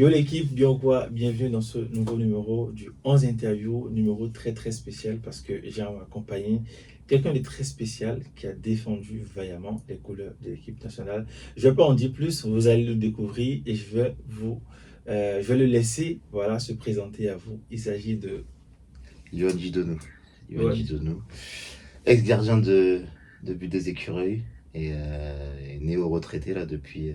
Yo l'équipe, bien ou quoi? Bienvenue dans ce nouveau numéro du 11 interview, numéro très très spécial parce que j'ai accompagné quelqu'un de très spécial qui a défendu vaillamment les couleurs de l'équipe nationale. Je ne vais pas en dire plus, vous allez le découvrir et je vais le laisser voilà, se présenter à vous. Il s'agit de Yoann Gidonou. Yoann Yoann. Gidonou. Ex-gardien de but des Écureuils et néo-retraité là depuis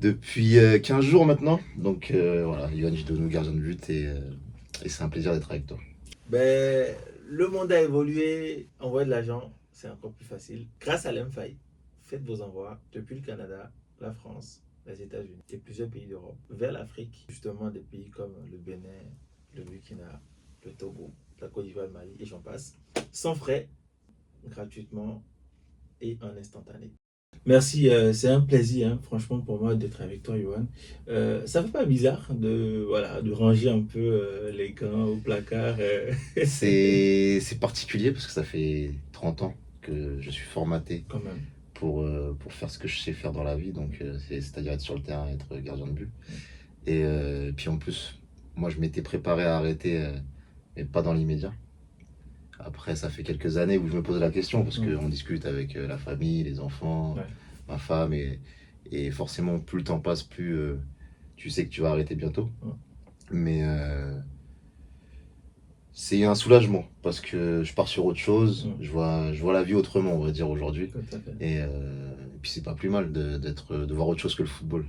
15 jours maintenant. Donc voilà, Yoann Gidonou, gardien de but et c'est un plaisir d'être avec toi. Ben, le monde a évolué, envoyer de l'argent, c'est encore plus facile. Grâce à l'MFI, faites vos envois depuis le Canada, la France, les États-Unis et plusieurs pays d'Europe vers l'Afrique, justement des pays comme le Bénin, le Burkina, le Togo, la Côte d'Ivoire, le Mali et j'en passe, sans frais, gratuitement et en instantané. Merci, c'est un plaisir, hein, franchement, pour moi d'être avec toi, Johan. Ça fait pas bizarre de ranger un peu les gants au placard. C'est particulier parce que ça fait 30 ans que je suis formaté Quand même. pour faire ce que je sais faire dans la vie, donc c'est-à-dire être sur le terrain, être gardien de but. Et puis en plus, moi je m'étais préparé à arrêter, mais pas dans l'immédiat. Après, ça fait quelques années où je me pose la question parce qu'on discute avec la famille, les enfants, Ouais. ma femme, et forcément, plus le temps passe, plus tu sais que tu vas arrêter bientôt. Ouais. Mais c'est un soulagement parce que je pars sur autre chose, je vois la vie autrement, on va dire, aujourd'hui. Tout à fait. Et puis, c'est pas plus mal de voir autre chose que le football.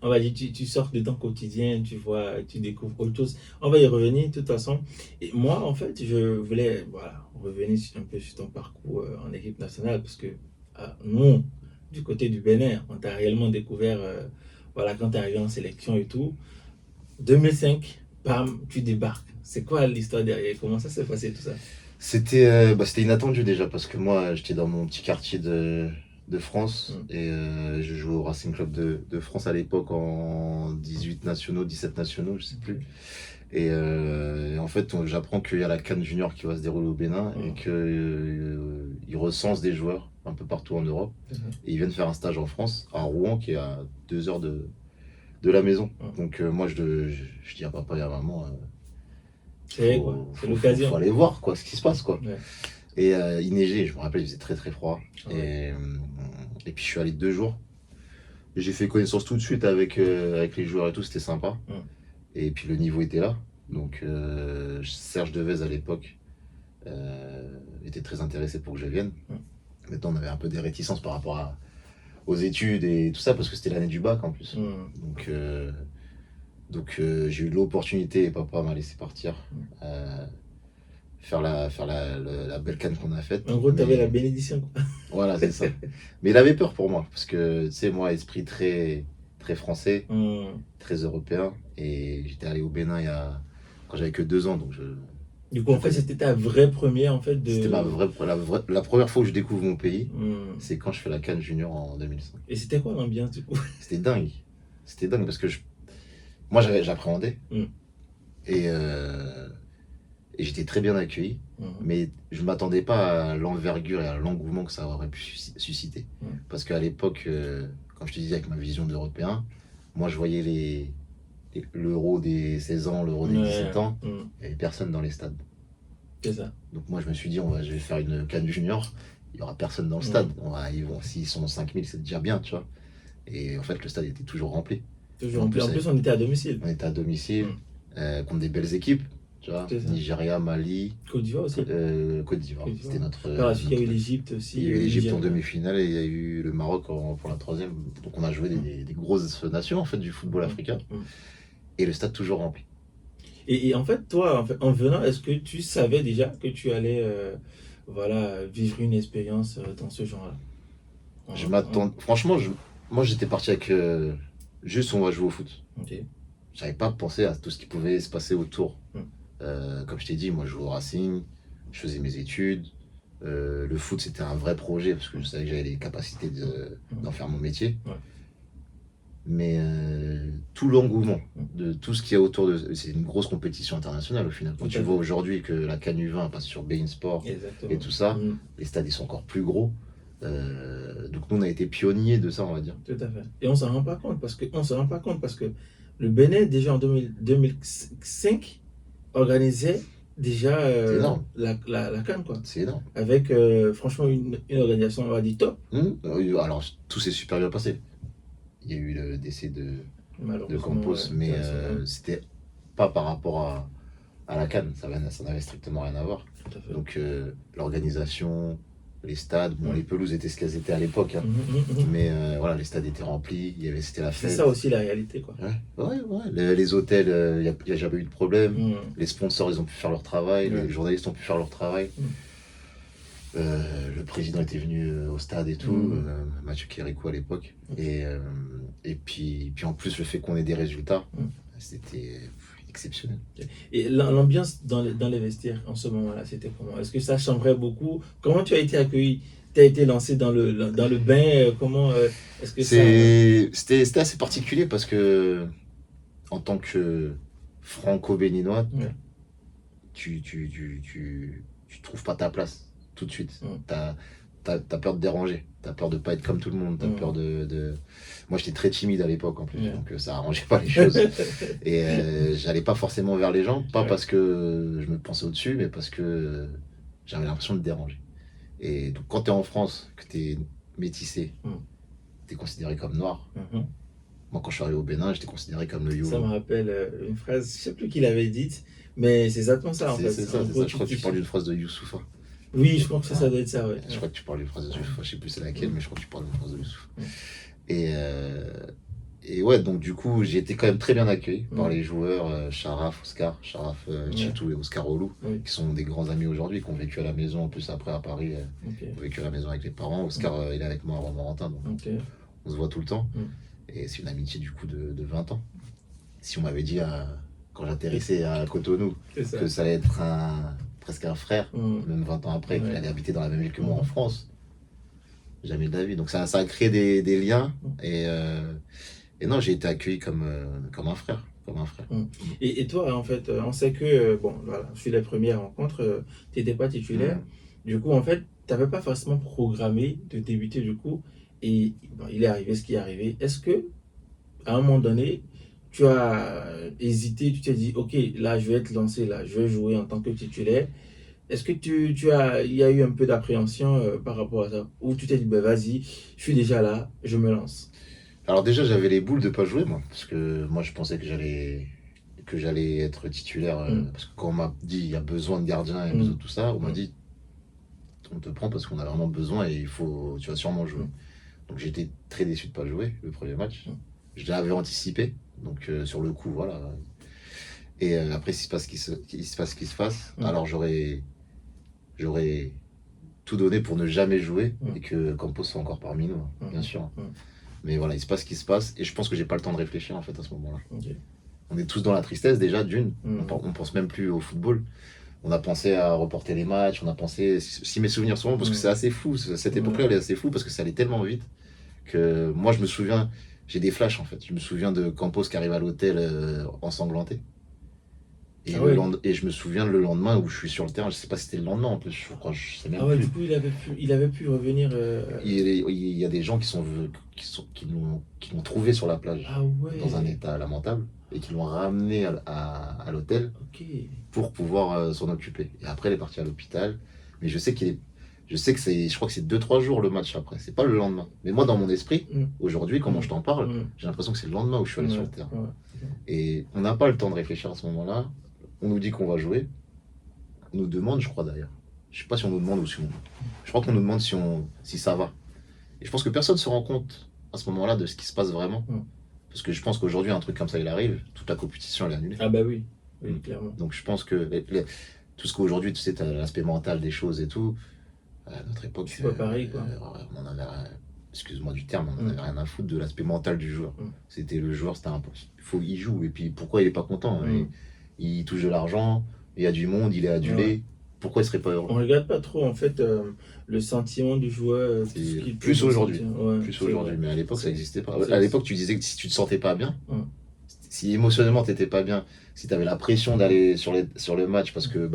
On va dire, tu sors de ton quotidien, tu vois, tu découvres autre chose. On va y revenir de toute façon. Et moi, en fait, je voulais revenir un peu sur ton parcours en équipe nationale parce que nous, du côté du Bénin, on t'a réellement découvert quand tu es arrivé en sélection et tout. 2005, bam, tu débarques. C'est quoi l'histoire derrière? Comment ça s'est passé tout ça? C'était inattendu déjà parce que moi j'étais dans mon petit quartier de France et je jouais au Racing Club de France à l'époque en 18 nationaux, 17 nationaux, je sais plus. Et en fait, j'apprends qu'il y a la CAN Junior qui va se dérouler au Bénin et qu'ils recensent des joueurs un peu partout en Europe. Et ils viennent faire un stage en France, à Rouen, qui est à 2 heures de la maison. Donc moi je dis à papa et à maman, C'est l'occasion. faut aller voir quoi, ce qui se passe quoi. Ouais. Et il neigeait, je me rappelle, il faisait très très froid. Ouais. Et puis je suis allé 2 jours. J'ai fait connaissance tout de suite avec les joueurs et tout, c'était sympa. Et puis le niveau était là. Donc Serge Devez à l'époque était très intéressé pour que je vienne. Maintenant on avait un peu des réticences par rapport aux études et tout ça, parce que c'était l'année du bac en plus. Donc j'ai eu l'opportunité et papa m'a laissé partir. Faire la belle canne qu'on a faite. En gros, tu avais la bénédiction. Voilà, c'est ça. Mais il avait peur pour moi, parce que, tu sais, moi, esprit très, très français, très européen, et j'étais allé au Bénin quand j'avais que 2 ans, donc Du coup, en fait, c'était ta vraie première, en fait, de... C'était la première fois où je découvre mon pays, c'est quand je fais la CAN Junior en 2005. Et c'était quoi l'ambiance, du coup? C'était dingue. C'était dingue, parce que moi, j'appréhendais, et j'étais très bien accueilli, mais je ne m'attendais pas à l'envergure et à l'engouement que ça aurait pu susciter. Parce qu'à l'époque, comme je te disais, avec ma vision d'Européen, moi je voyais l'Euro des 16 ans, l'Euro des 17 ans, il n'y avait personne dans les stades. C'est ça. Donc moi je me suis dit, je vais faire une CAN Junior, il n'y aura personne dans le stade. S'ils sont 5000, c'est déjà bien, tu vois. Et en fait, le stade était toujours rempli. Toujours en plus, on était à domicile. On était à domicile, contre des belles équipes. Tu vois, Nigeria, Mali, Côte d'Ivoire aussi. Côte d'Ivoire. C'était notre. Il y a eu l'Égypte aussi. Il y a eu l'Égypte en demi-finale et il y a eu le Maroc pour la troisième. Donc on a joué des grosses nations en fait du football africain. Et le stade toujours rempli. Et en fait, toi, en venant, est-ce que tu savais déjà que tu allais vivre une expérience dans ce genre-là? Je m'attends. Franchement, moi j'étais parti avec juste on va jouer au foot. J'avais pas pensé à tout ce qui pouvait se passer autour. Comme je t'ai dit, moi je jouais au Racing, je faisais mes études. Le foot c'était un vrai projet parce que je savais que j'avais les capacités d'en faire mon métier. Mais tout l'engouement de tout ce qu'il y a autour de... C'est une grosse compétition internationale au final. Quand tu vois aujourd'hui que la CAN U20 passe sur beIN Sport et tout ça, les stades ils sont encore plus gros. Donc nous on a été pionniers de ça, on va dire. Tout à fait. Et on s'en rend pas compte parce que Le Bénin, déjà en 2005, organisait déjà la CAN, quoi. C'est énorme. Avec, franchement, une organisation, on va dire, top. Alors, tout s'est super bien passé. Il y a eu le décès de Campos, mais c'était pas par rapport à la CAN. Ça n'avait strictement rien à voir. Donc, l'organisation, les stades, les pelouses étaient ce qu'elles étaient à l'époque, hein. Mais voilà, les stades étaient remplis, c'était la fête. C'est ça aussi la réalité, quoi. Ouais. Les hôtels, il n'y a jamais eu de problème. Les sponsors, ils ont pu faire leur travail. Les journalistes ont pu faire leur travail. Le président était venu au stade et tout, Mathieu Kérékou à l'époque. Et puis en plus, le fait qu'on ait des résultats, c'était exceptionnel. Et l'ambiance dans les vestiaires en ce moment-là, c'était comment? Est-ce que ça chambrait beaucoup? Comment tu as été accueilli? Tu as été lancé dans le bain? Comment est-ce que C'était assez particulier parce que en tant que franco-béninois, tu trouves pas ta place tout de suite. T'as peur de déranger, t'as peur de pas être comme tout le monde, t'as peur de... Moi j'étais très timide à l'époque en plus, donc ça arrangeait pas les choses. Et j'allais pas forcément vers les gens, pas parce que je me pensais au-dessus, mais parce que j'avais l'impression de déranger. Et donc quand t'es en France, que t'es métissé, t'es considéré comme noir. Moi quand je suis arrivé au Bénin, j'étais considéré comme le YOLO. Ça me rappelle une phrase, je sais plus qui l'avait dite, mais c'est exactement ça en fait. C'est ça, je crois que tu parles d'une phrase de Youssoufa. Oui, je crois que ça doit être ça, ouais. Je crois que tu parles d'une phrase de Youssoufa, je sais plus c'est laquelle, mais je crois que tu parles d'une phrase de Youssoufa. Et ouais, donc du coup, j'ai été quand même très bien accueilli par les joueurs, Sharaf, Chitou et Oscar Olou, qui sont des grands amis aujourd'hui, qui ont vécu à la maison, en plus après à Paris, qui ont vécu à la maison avec les parents. Oscar, il est avec moi à Romorantin, donc on se voit tout le temps. Et c'est une amitié du coup de 20 ans. Si on m'avait dit quand j'atterrissais à Cotonou que ça allait être presque un frère, même 20 ans après, qu'il allait habiter dans la même ville que moi en France, jamais de la vie. Donc ça a créé des liens et non, j'ai été accueilli comme un frère. Et toi, en fait, on sait que, bon, voilà, sur les premières rencontres, tu n'étais pas titulaire. Du coup, en fait, tu n'avais pas forcément programmé de débuter, du coup, et bon, il est arrivé ce qui est arrivé. Est-ce que, à un moment donné, tu as hésité, tu t'es dit, ok, là, je vais être lancé, là, je vais jouer en tant que titulaire. Est-ce que il y a eu un peu d'appréhension par rapport à ça? Ou tu t'es dit, ben vas-y, je suis déjà là, je me lance? Alors déjà, j'avais les boules de pas jouer, moi, parce que moi, je pensais que j'allais être titulaire, parce que quand on m'a dit, il y a besoin de gardien, il y a besoin de tout ça, on m'a dit, on te prend parce qu'on a vraiment besoin et tu vas sûrement jouer. Donc j'étais très déçu de pas jouer le premier match. Je l'avais anticipé, donc sur le coup, voilà. Et après, s'il se passe ce qui se passe, alors j'aurais tout donné pour ne jamais jouer et que Campos soit encore parmi nous, bien sûr. Mais voilà, il se passe ce qui se passe et je pense que j'ai pas le temps de réfléchir en fait à ce moment-là. On est tous dans la tristesse déjà, on pense même plus au football. On a pensé à reporter les matchs, on a pensé, si mes souvenirs sont bons, parce que c'est assez fou, cette époque-là elle est assez fou parce que ça allait tellement vite que moi je me souviens, j'ai des flashs en fait. Je me souviens de Campos qui arrive à l'hôtel ensanglanté. Et je me souviens le lendemain où je suis sur le terrain, je sais pas si c'était le lendemain en plus, je sais même plus. Du coup il avait pu revenir. Il y a des gens qui l'ont trouvé sur la plage dans un état lamentable et qui l'ont ramené à l'hôtel pour pouvoir s'en occuper. Et après, il est parti à l'hôpital. Mais je sais je crois que c'est 2-3 jours le match après, c'est pas le lendemain. Mais moi, dans mon esprit, aujourd'hui, comment je t'en parle, j'ai l'impression que c'est le lendemain où je suis allé sur le terrain. Et on n'a pas le temps de réfléchir à ce moment-là. On nous dit qu'on va jouer. On nous demande, je crois d'ailleurs. Je sais pas si on nous demande ou si on... Je crois qu'on nous demande si ça va. Et je pense que personne se rend compte à ce moment-là de ce qui se passe vraiment. Parce que je pense qu'aujourd'hui, un truc comme ça, il arrive, toute la compétition, elle est annulée. Ah bah oui, clairement. Donc je pense que tout ce qu'aujourd'hui, tu sais, tu as l'aspect mental des choses et tout. À notre époque, c'est pas pareil, quoi. On en avait, excuse-moi du terme, on n'en avait rien à foutre de l'aspect mental du joueur. C'était le joueur, c'était impossible. Il joue, et puis pourquoi il est pas content? Il touche de l'argent, il y a du monde, il est adulé. Pourquoi il serait pas heureux? On regarde pas trop en fait le sentiment du joueur. Plus aujourd'hui. Plus aujourd'hui, mais à l'époque ça n'existait pas. À l'époque tu disais que si tu te sentais pas bien, si émotionnellement tu n'étais pas bien, si tu avais la pression d'aller sur le match parce que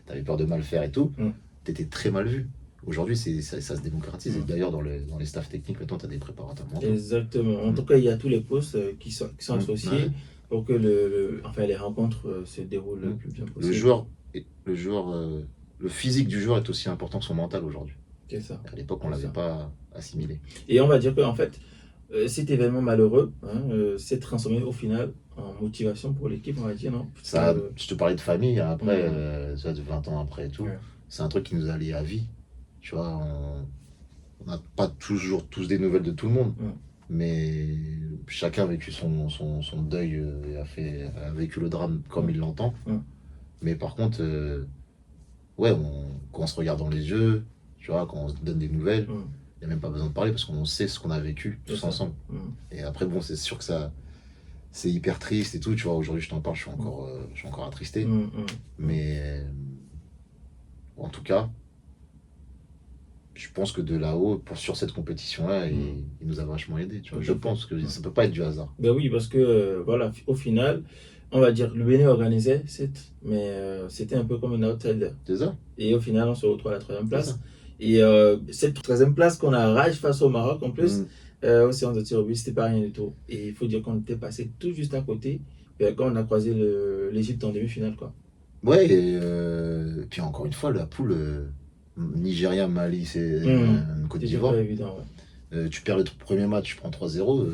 tu avais peur de mal faire et tout, tu étais très mal vu. Aujourd'hui, ça se démocratise. Et d'ailleurs, dans les staffs techniques, maintenant, tu as des préparateurs mentaux. Exactement. En tout cas, il y a tous les postes qui sont associés. pour que enfin, les rencontres se déroulent le plus bien possible. Le physique du joueur est aussi important que son mental aujourd'hui. C'est ça. À l'époque, on ne l'avait pas assimilé. Et on va dire qu'en fait, cet événement malheureux s'est transformé au final en motivation pour l'équipe, on va dire, non? Je te parlais de famille, après, ça, de 20 ans après et tout, c'est un truc qui nous a liés à vie. Tu vois, on n'a pas toujours tous des nouvelles de tout le monde, mais chacun a vécu son deuil et a vécu le drame comme il l'entend. Mais par contre, quand on se regarde dans les yeux, tu vois, quand on se donne des nouvelles, il n'y a même pas besoin de parler parce qu'on sait ce qu'on a vécu tous ensemble. Et après, bon, c'est sûr que c'est hyper triste et tout, tu vois. Aujourd'hui, je t'en parle, je suis encore attristé. Mais en tout cas, je pense que de là-haut, sur cette compétition-là, il nous a vachement aidé. Tu vois. Je pense que ça ne peut pas être du hasard. Ben oui, parce que, voilà, au final, on va dire, le Bénin organisait, mais c'était un peu comme un outsider. C'est ça. Et au final, on se retrouve à la 3e place. Et cette 3e place qu'on arrache face au Maroc, en plus, aux séances de tir au but, c'était pas rien du tout. Et il faut dire qu'on était passé tout juste à côté quand on a croisé l'Égypte en demi-finale, quoi. Ouais, et puis encore une fois, la poule Nigeria, Mali, c'est Côte d'Ivoire. C'est pas évident, ouais. Tu perds le premier match, tu prends 3-0,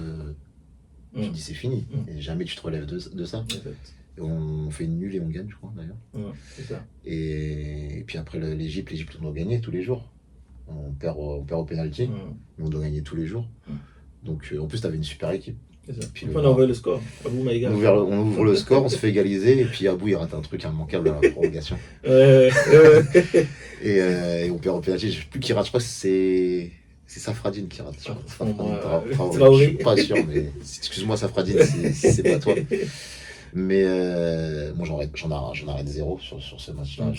tu te dis c'est fini. Et jamais tu te relèves de ça. Et on fait une nulle et on gagne, je crois, d'ailleurs. C'est ça. Et puis après l'Égypte, on doit gagner tous les jours. On perd au pénalty, mais on doit gagner tous les jours. Donc en plus, tu avais une super équipe. Puis on a ouvert le score. Abou Maïga. On ouvre le score, on se fait égaliser, et puis Abou il rate un truc immanquable dans la prolongation. Et on perd au pénalty. Je ne sais plus qui rate, je crois que c'est Safradine qui rate. Je suis pas sûr, mais excuse-moi Safradine si c'est pas toi. Mais moi j'en arrête 0 sur ce match-là.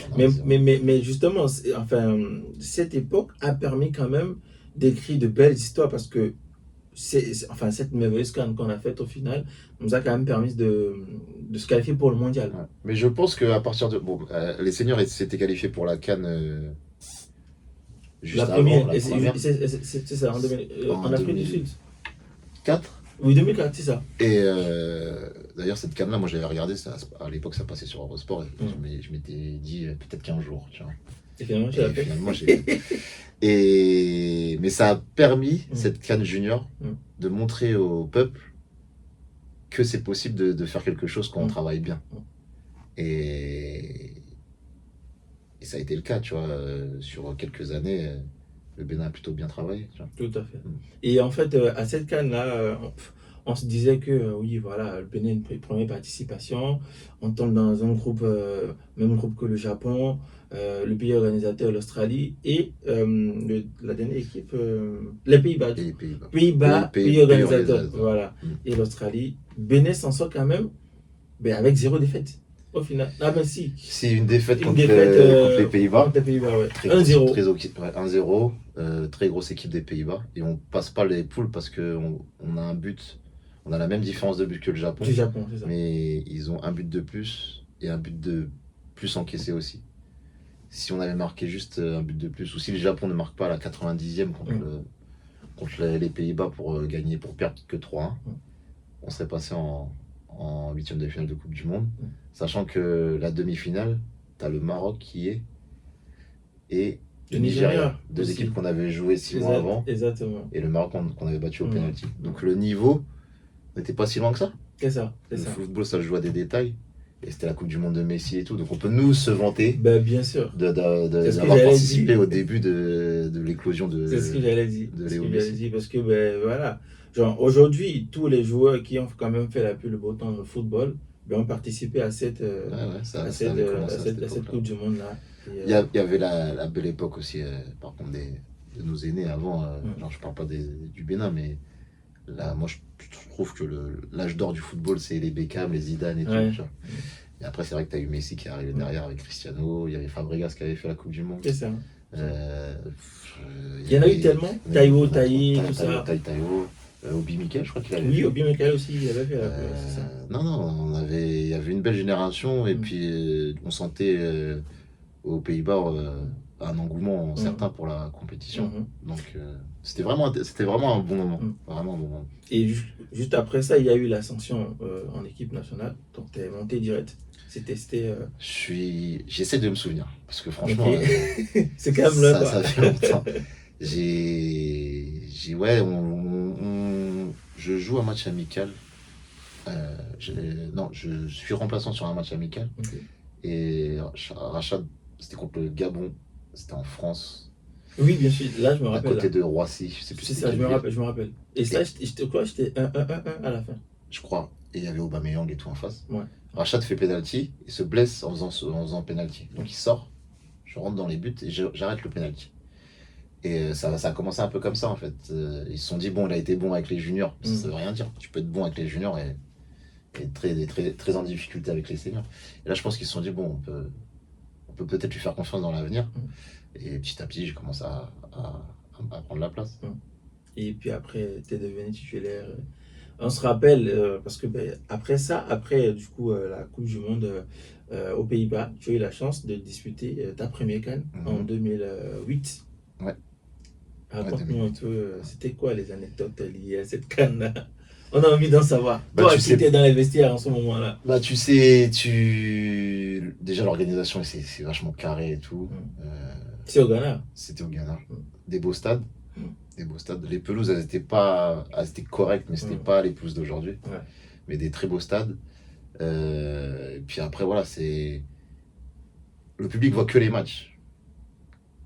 Mais justement, enfin, cette époque a permis quand même d'écrire de belles histoires parce que cette merveilleuse CAN qu'on a faite au final nous a quand même permis de se qualifier pour le mondial. Ouais. Mais je pense qu'à partir de. Bon, les seniors s'étaient qualifiés pour la CAN juste la première. avant. C'est ça, en Afrique du Sud. 4 Oui, 2004, c'est ça. Et d'ailleurs, cette CAN-là, moi je l'avais regardée, à l'époque ça passait sur Eurosport, et je m'étais dit peut-être qu'un jour, tu vois. Et finalement, mais ça a permis, cette CAN junior, de montrer au peuple que c'est possible de faire quelque chose quand on travaille bien. Et ça a été le cas, tu vois. Sur quelques années, le Bénin a plutôt bien travaillé. Tu vois. Tout à fait. Et en fait, à cette CAN-là, on se disait que oui, voilà, le Bénin une première participation, on tombe dans un groupe, même groupe que le Japon, le pays organisateur, l'Australie, et la dernière équipe, les Pays-Bas. Pays organisateur, voilà. Et l'Australie. Bénin s'en sort quand même avec 0 défaite. Au final. Ah ben si. C'est une défaite contre les Pays-Bas. Contre les Pays-Bas, ouais. 1-0. 1-0. Très grosse équipe des Pays-Bas. Et on passe pas les poules parce qu'on a un but. On a la même différence de but que le Japon. Du Japon, c'est ça. Mais ils ont un but de plus et un but de plus encaissé aussi. Si on avait marqué juste un but de plus, ou si le Japon ne marque pas à la 90e contre les Pays-Bas pour perdre que 3-1, on serait passé en 8e de finale de Coupe du Monde. Sachant que la demi-finale, tu as le Maroc qui est et le Nigeria. Deux équipes qu'on avait jouées 6 mois avant. Exactement. Et le Maroc qu'on avait battu au pénalty. Donc le niveau n'était pas si loin que ça. C'est ça. Le football, ça joue à des détails. Et c'était la Coupe du Monde de Messi et tout. Donc on peut nous se vanter bien sûr. d'avoir participé au début de l'éclosion de C'est ce que j'allais dire. Léo Messi. Parce que voilà. Genre aujourd'hui, tous les joueurs qui ont quand même fait la pluie le beau temps dans le football ont participé à cette Coupe du Monde là. Il y avait la belle époque aussi, par contre, de nos aînés avant. Genre, je parle pas du Bénin, mais là, moi, je trouve que l'âge d'or du football, c'est les Beckham, les Zidane et tout. Genre. Et après, c'est vrai que tu as eu Messi qui est arrivé derrière avec Cristiano. Il y avait Fabregas qui avait fait la Coupe du Monde. C'est ça. Il y en a eu tellement. Taïwo, tout ça. Taïwo. Obi Mikel, je crois qu'il avait fait. Oui, Obi Mikel aussi, il avait fait c'est ça. Non, il y avait une belle génération et puis on sentait aux Pays-Bas un engouement certain pour la compétition. Donc, c'était vraiment un bon moment. Vraiment un bon moment. Et juste après ça, il y a eu l'ascension en équipe nationale. Donc, tu es monté direct. C'était. J'essaie de me souvenir. Parce que franchement, c'est quand même là. Ça fait longtemps. Je joue un match amical. Je suis remplaçant sur un match amical. Et Rachad, c'était contre le Gabon. C'était en France. Oui, bien sûr. Là, je me rappelle. À côté de Roissy. Je sais plus. C'est ça, je me rappelle. Et ça, j'étais 1-1-1 à la fin. Je crois. Et il y avait Aubameyang et tout en face. Ouais. Rachad fait penalty et se blesse en faisant penalty. Donc il sort. Je rentre dans les buts et j'arrête le penalty. Et ça a commencé un peu comme ça en fait. Ils se sont dit, bon, il a été bon avec les juniors. Ça veut rien dire. Tu peux être bon avec les juniors et très en difficulté avec les seniors. Et là, je pense qu'ils se sont dit, bon, on peut peut-être lui faire confiance dans l'avenir. Et petit à petit, j'ai commencé à prendre la place. Et puis après, tu es devenu titulaire. On se rappelle, parce que après du coup, la Coupe du Monde aux Pays-Bas, tu as eu la chance de disputer ta première CAN en 2008. Ouais. Raconte-nous un peu, c'était quoi les anecdotes liées à cette CAN-là? On a envie d'en savoir. Toi, qui étais dans les vestiaires en ce moment-là. Tu sais, déjà l'organisation, c'est vachement carré et tout. C'est au Ghana. C'était au Ghana. Des beaux stades. Des beaux stades. Les pelouses, elles étaient correctes, mais c'était pas les pelouses d'aujourd'hui. Mais des très beaux stades. Et puis après, voilà, le public voit que les matchs.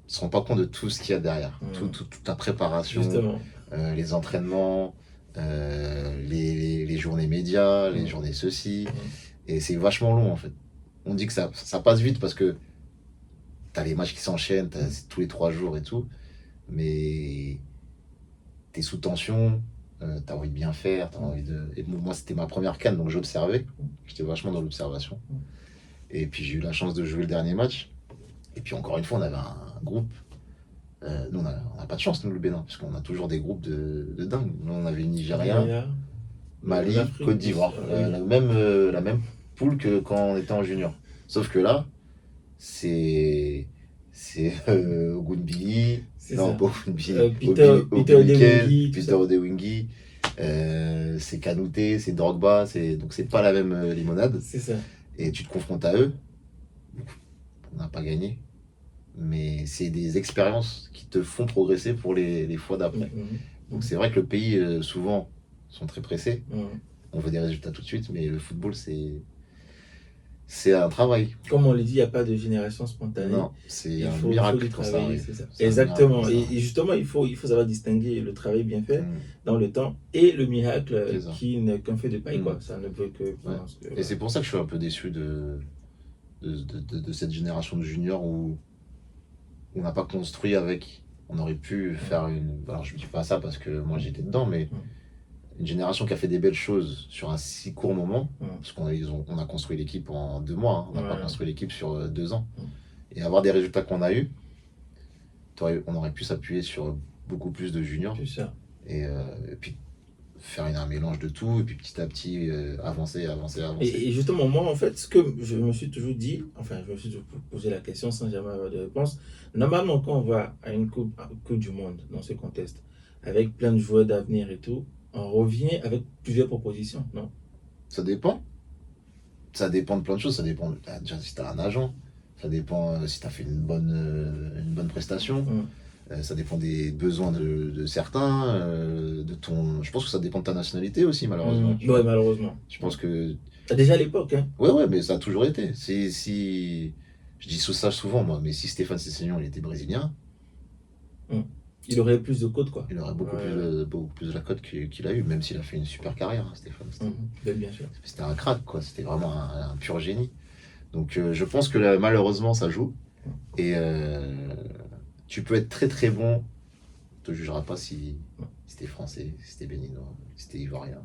Ils ne se rendent pas compte de tout ce qu'il y a derrière. Toute la préparation, les entraînements, les journées médias, les journées ceci. Et c'est vachement long en fait. On dit que ça passe vite parce que tu as les matchs qui s'enchaînent, tous les 3 jours et tout. Mais tu es sous tension, tu as envie de bien faire, t'as envie de... Et moi, c'était ma première CAN, donc j'observais. J'étais vachement dans l'observation. Et puis j'ai eu la chance de jouer le dernier match. Et puis encore une fois, on avait un groupe. Nous, on n'a pas de chance, nous, le Bénin, parce qu'on a toujours des groupes de dingue. Nous, on avait Nigeria, Mali, Côte d'Ivoire. La même poule que quand on était en junior. Sauf que là, c'est Ogunbili, Peter Odewingie, c'est Kanouté, c'est Drogba, donc c'est pas la même limonade. C'est ça. Et tu te confrontes à eux, on n'a pas gagné. Mais c'est des expériences qui te font progresser pour les fois d'après. Donc c'est vrai que le pays, souvent, sont très pressés. On veut des résultats tout de suite, mais le football, c'est un travail. Comme on le dit, il n'y a pas de génération spontanée. Non, c'est un miracle quand ça arrive. Exactement. Et justement, il faut savoir distinguer le travail bien fait dans le temps et le miracle qui n'est qu'un fait de paille. Ça ne peut que... Et c'est pour ça que je suis un peu déçu de cette génération de juniors où on n'a pas construit avec. On aurait pu faire une... Alors je ne dis pas ça parce que moi j'étais dedans, mais une génération qui a fait des belles choses sur un si court moment, parce qu'on a construit l'équipe en 2 mois, on n'a pas construit l'équipe sur 2 ans. Et avoir des résultats qu'on a eus, on aurait pu s'appuyer sur beaucoup plus de juniors. Et puis faire un mélange de tout, et puis petit à petit avancer. Et justement, moi, en fait, ce que je me suis toujours dit, je me suis toujours posé la question sans jamais avoir de réponse. Normalement, quand on va à une coupe du Monde, dans ce contexte, avec plein de joueurs d'avenir et tout, on revient avec plusieurs propositions, non? Ça dépend. Ça dépend de plein de choses. Ça dépend déjà si tu as un agent. Ça dépend si tu as fait une bonne prestation. Ça dépend des besoins de certains. Je pense que ça dépend de ta nationalité aussi, malheureusement. Oui, malheureusement. Je pense que... Déjà à l'époque, hein. Ouais, mais ça a toujours été. Je dis ça souvent, moi, mais si Stéphane Cessignon, il était brésilien... Il aurait plus de cote, quoi. Il aurait beaucoup plus de la cote qu'il a eu, même s'il a fait une super carrière, hein, Stéphane. Bien sûr. C'était un crack, quoi. C'était vraiment un pur génie. Donc je pense que là, malheureusement, ça joue. Et tu peux être très très bon. On ne te jugera pas si c'était français, si c'était béninois, si c'était ivoirien.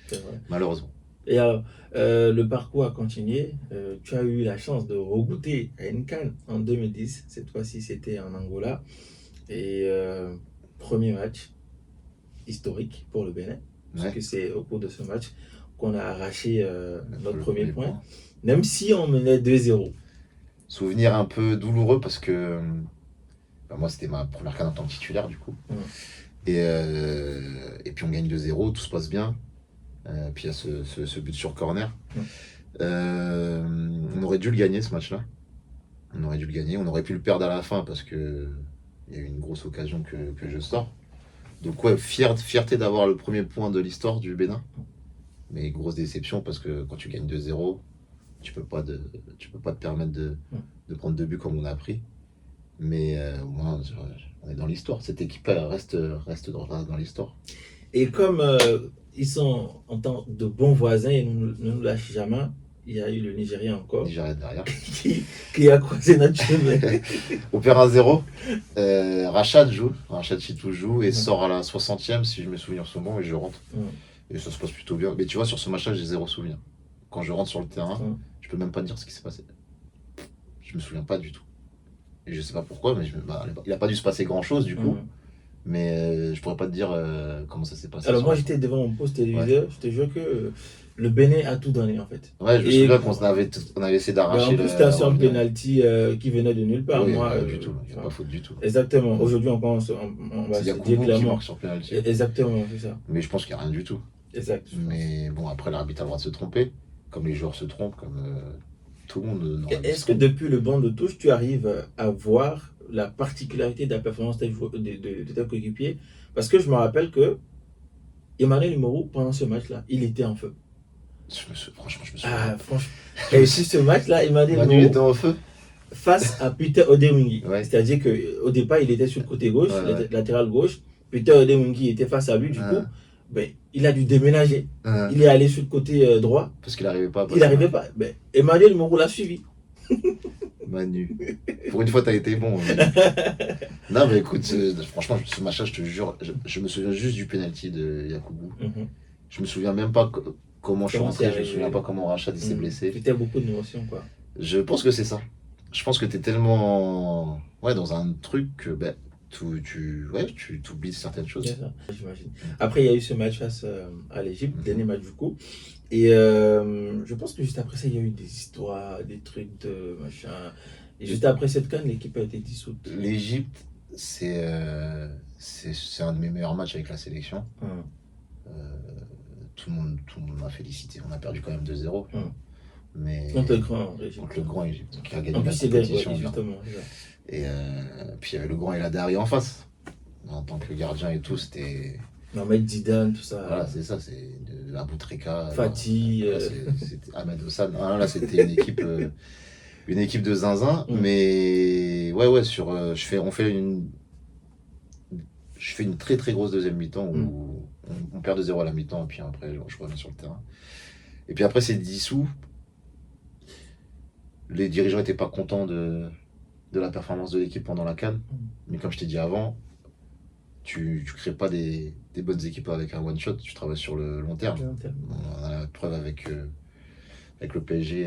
C'est vrai. Malheureusement. Et alors, le parcours a continué. Tu as eu la chance de regoûter à une CAN en 2010. Cette fois-ci, c'était en Angola. Et premier match historique pour le Bénin. Parce que c'est au cours de ce match qu'on a arraché notre premier point. Même si on menait 2-0. Souvenir un peu douloureux parce que Bah, moi, c'était ma première CAN en tant que titulaire, du coup. Mm. Et puis, on gagne 2-0, tout se passe bien. Puis, il y a ce but sur corner. Mm. On aurait dû le gagner, ce match-là. On aurait dû le gagner. On aurait pu le perdre à la fin parce que il y a eu une grosse occasion que je sors. Donc, ouais, fierté d'avoir le premier point de l'histoire du Bénin. Mais grosse déception parce que quand tu gagnes 2-0, tu peux pas te permettre de prendre 2 buts comme on a pris. Mais au moins, on est dans l'histoire. Cette équipe-là reste dans l'histoire. Et comme ils sont en tant de bons voisins et ne nous lâchent jamais, il y a eu le Nigeria encore. Nigeria derrière. qui a croisé notre chemin. On perd 1-0. Rachad Chitou joue et sort à la 60e, si je me souviens en ce moment, et je rentre. Et ça se passe plutôt bien. Mais tu vois, sur ce match-là, j'ai 0 souvenir. Quand je rentre sur le terrain, je peux même pas te dire ce qui s'est passé. Je me souviens pas du tout. Et je sais pas pourquoi, mais il a pas dû se passer grand-chose du coup. Mais je pourrais pas te dire comment ça s'est passé. Alors moi j'étais devant mon poste téléviseur, je te jure que le Bénin a tout donné en fait. Ouais, je me souviens qu'on avait essayé d'arracher. En plus c'était sur un penalty qui venait de nulle part. Oui, moi, pas du tout, il n'y a pas faute du tout. Exactement, aujourd'hui on va se dire clairement. Qui marque sur penalty. Exactement, c'est ça. Mais je pense qu'il n'y a rien du tout. Exact. Mais bon, après l'arbitre a le droit de se tromper, comme les joueurs se trompent, comme tout le monde. Est-ce que depuis le banc de touche, tu arrives à voir la particularité de la performance de tes coéquipiers? Parce que je me rappelle que Emmanuel Imorou, pendant ce match-là, il était en feu. Franchement, je me souviens. Ah, franchement. Et sur ce match-là, Emmanuel Imorou était en feu face à Peter Odemwingie. Ouais. C'est-à-dire qu'au départ, il était sur le côté gauche, latéral gauche. Peter Odemwingie était face à lui, du coup. Ben, il a dû déménager. Il est allé sur le côté droit. Parce qu'il n'arrivait pas. Il n'arrivait pas. Ben, Emmanuel Imorou l'a suivi. Manu. Pour une fois, t'as été bon. Non, mais écoute, franchement, ce match-là, je te jure, je me souviens juste du penalty de Yakubu. Je me souviens même pas comment je suis rentré, je me souviens pas comment Rachad s'est blessé. C'était beaucoup d'émotions, quoi. Je pense que c'est ça. Je pense que t'es tellement dans un truc que tu t'oublies certaines choses. C'est ça, j'imagine. Après, il y a eu ce match face à l'Égypte, dernier match du coup. Et je pense que juste après ça, il y a eu des histoires, des trucs de machin. Et juste après cette CAN, l'équipe a été dissoute. L'Égypte, c'est un de mes meilleurs matchs avec la sélection. Tout le monde m'a félicité. On a perdu quand même 2-0. Mais contre le grand Égypte. Contre le grand Égypte, qui a gagné en plus, la compétition. justement. Et puis il y avait le grand El Hadari en face. En tant que gardien et tout, c'était... Mohamed Zidane, tout ça. Voilà, c'est ça, c'est Aboutrika. Fatih. C'était Ahmed Hassan. Là, c'était une équipe de zinzin. Mais je fais une très très grosse deuxième mi-temps où on perd 2-0 à la mi-temps et puis après je reviens sur le terrain. Et puis après c'est dissous. Les dirigeants n'étaient pas contents de la performance de l'équipe pendant la CAN. Mais comme je t'ai dit avant, tu crées pas des bonnes équipes avec un one shot, tu travailles sur le long terme. On a la preuve avec le PSG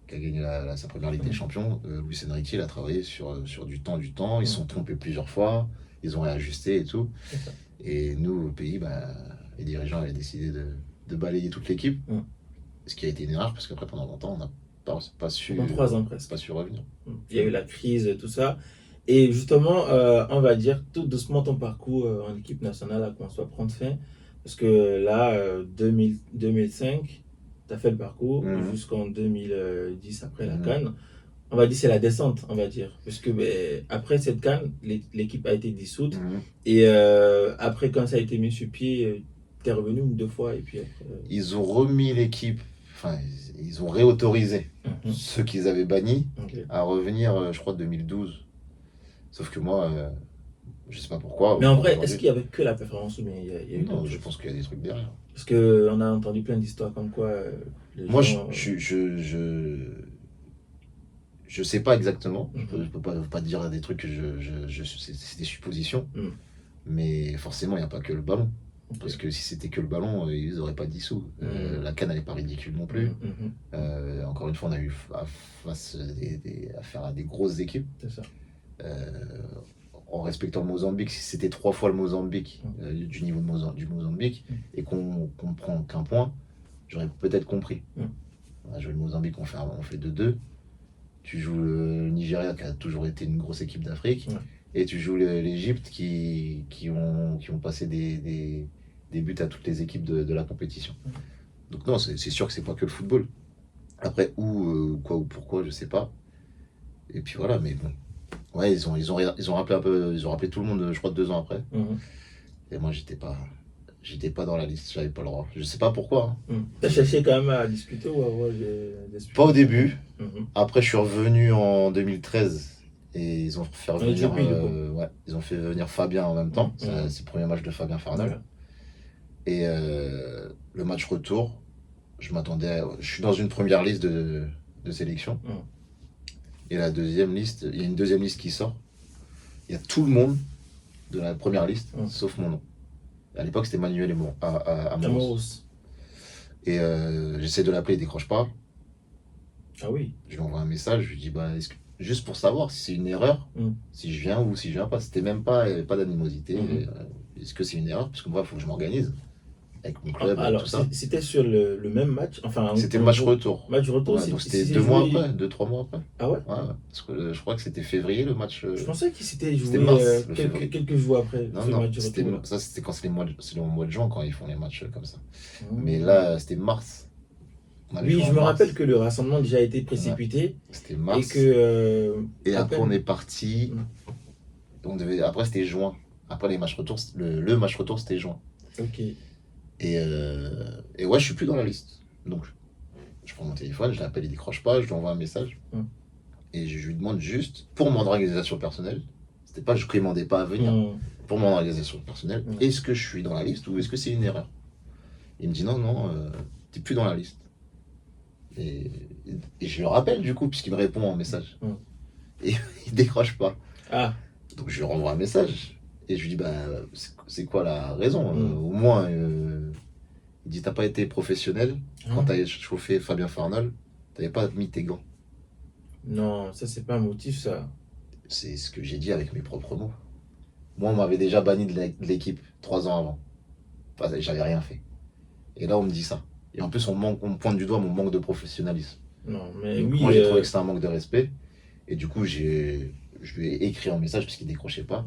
qui a gagné sa première Ligue des Champions. Luis Enrique, il a travaillé sur du temps. Ils se sont trompés plusieurs fois, ils ont réajusté et tout. Et nous, au pays, les dirigeants avaient décidé de balayer toute l'équipe. Ce qui a été une erreur parce qu'après, pendant longtemps, on n'a pas su. Pendant 3 ans presque. Pas su revenir. Il y a eu la crise, tout ça. Et justement, on va dire tout doucement ton parcours en équipe nationale a commencé à prendre fin. Parce que là, 2005, tu as fait le parcours jusqu'en 2010 après la CAN. On va dire c'est la descente, on va dire. Parce que après cette CAN, l'équipe a été dissoute. Et après, quand ça a été mis sur pied, tu es revenu 2 fois. Et puis après, ils ont remis l'équipe, enfin, ils ont réautorisé ceux qu'ils avaient bannis à revenir, je crois, 2012. Sauf que moi, je sais pas pourquoi. Mais en vrai, est-ce qu'il y avait que la performance ou bien il y a eu non, je pense qu'il y a des trucs derrière. Parce qu'on a entendu plein d'histoires comme quoi moi, je sais pas exactement. Je peux pas dire des trucs que c'est des suppositions. Mais forcément, il n'y a pas que le ballon. Parce que si c'était que le ballon, ils n'auraient pas dissous. La CAN, elle n'est pas ridicule non plus. Encore une fois, on a eu affaire à des grosses équipes. C'est ça. En respectant le Mozambique, si c'était 3 fois le Mozambique, du niveau du Mozambique, et qu'on prend qu'un point, j'aurais peut-être compris. On a joué le Mozambique, on fait 2-2. tu joues le Nigeria qui a toujours été une grosse équipe d'Afrique, et tu joues l'Égypte qui ont passé des buts à toutes les équipes de la compétition. Donc non, c'est sûr que c'est pas que le football. Après, quoi ou pourquoi, je sais pas. Et puis voilà, mais bon. Ouais, ils ont rappelé tout le monde, je crois, 2 ans après. Et moi, j'étais pas dans la liste, j'avais pas le droit. Je sais pas pourquoi. T'as cherché quand même à discuter ou à avoir des Pas au début. Après, je suis revenu en 2013 et ils ont fait revenir, ils ont fait venir Fabien en même temps. C'est le premier match de Fabien Farnol. Et le match retour, je suis dans une première liste de sélection. Et la deuxième liste, il y a une deuxième liste qui sort. Il y a tout le monde de la première liste, sauf mon nom. À l'époque, c'était Manuel et moi, à Amoros. Et j'essaie de l'appeler, il décroche pas. Ah oui. Je lui envoie un message, je lui dis, juste pour savoir si c'est une erreur, si je viens ou si je viens pas. C'était même pas, il n'y avait pas d'animosité. Est-ce que c'est une erreur? Parce que moi, il faut que je m'organise avec mon club et tout ça. C'était sur le même match, c'était le match retour. Match retour, donc c'était 2-3 mois après. Ah ouais? Parce que je crois que c'était février le match. Je pensais qu'il s'était joué quelques jours après. Non, ça c'était quand c'est le mois de juin quand ils font les matchs comme ça. Mais là, c'était mars. Oui, je me rappelle que le rassemblement a déjà été précipité. C'était mars. Et après, on est parti. Après, c'était juin. Après, les matchs retour, le match retour, c'était juin. Ok. Et ouais, je suis plus dans la liste. Donc, je prends mon téléphone, je l'appelle, il décroche pas, je lui envoie un message. Et je lui demande juste, pour mon organisation personnelle, c'était pas, je ne demandais pas à venir, pour mon organisation personnelle, est-ce que je suis dans la liste ou est-ce que c'est une erreur? Il me dit non, t'es plus dans la liste. Et je le rappelle du coup, puisqu'il me répond en message. Et il décroche pas. Donc je lui renvoie un message. Et je lui dis, c'est quoi la raison? Au moins, il dit, t'as pas été professionnel. Quand t'as chauffé Fabien Farnol, t'avais pas mis tes gants. Non, ça c'est pas un motif, ça. C'est ce que j'ai dit avec mes propres mots. Moi, on m'avait déjà banni de l'équipe 3 ans avant. Enfin, j'avais rien fait. Et là, on me dit ça. Et en plus, on me pointe du doigt mon manque de professionnalisme. Non, mais donc, moi, j'ai trouvé que c'était un manque de respect. Et du coup, je lui ai écrit un message parce qu'il décrochait pas.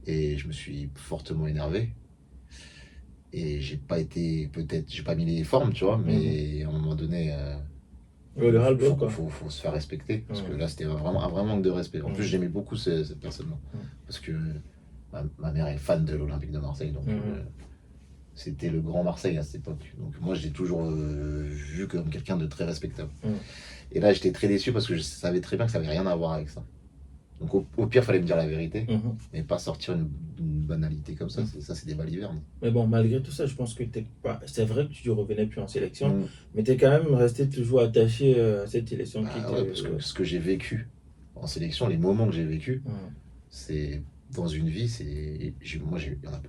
Et je me suis fortement énervé. Et j'ai pas été, peut-être, j'ai pas mis les formes, tu vois, mais à un moment donné, faut se faire respecter. Parce que là, c'était vraiment un vrai manque de respect. En plus, j'aimais beaucoup cette personne-là. Parce que ma mère est fan de l'Olympique de Marseille. Donc, c'était le Grand Marseille à cette époque. Donc, moi, je l'ai toujours vu comme quelqu'un de très respectable. Et là, j'étais très déçu parce que je savais très bien que ça n'avait rien à voir avec ça. Donc au pire, il fallait me dire la vérité, mais pas sortir une banalité comme ça. Ça, c'est des balivernes. Mais bon, malgré tout ça, je pense que c'est vrai que tu ne revenais plus en sélection, mais tu es quand même resté toujours attaché à cette sélection. Parce que ce que j'ai vécu en sélection, les moments que j'ai vécu, c'est dans une vie, il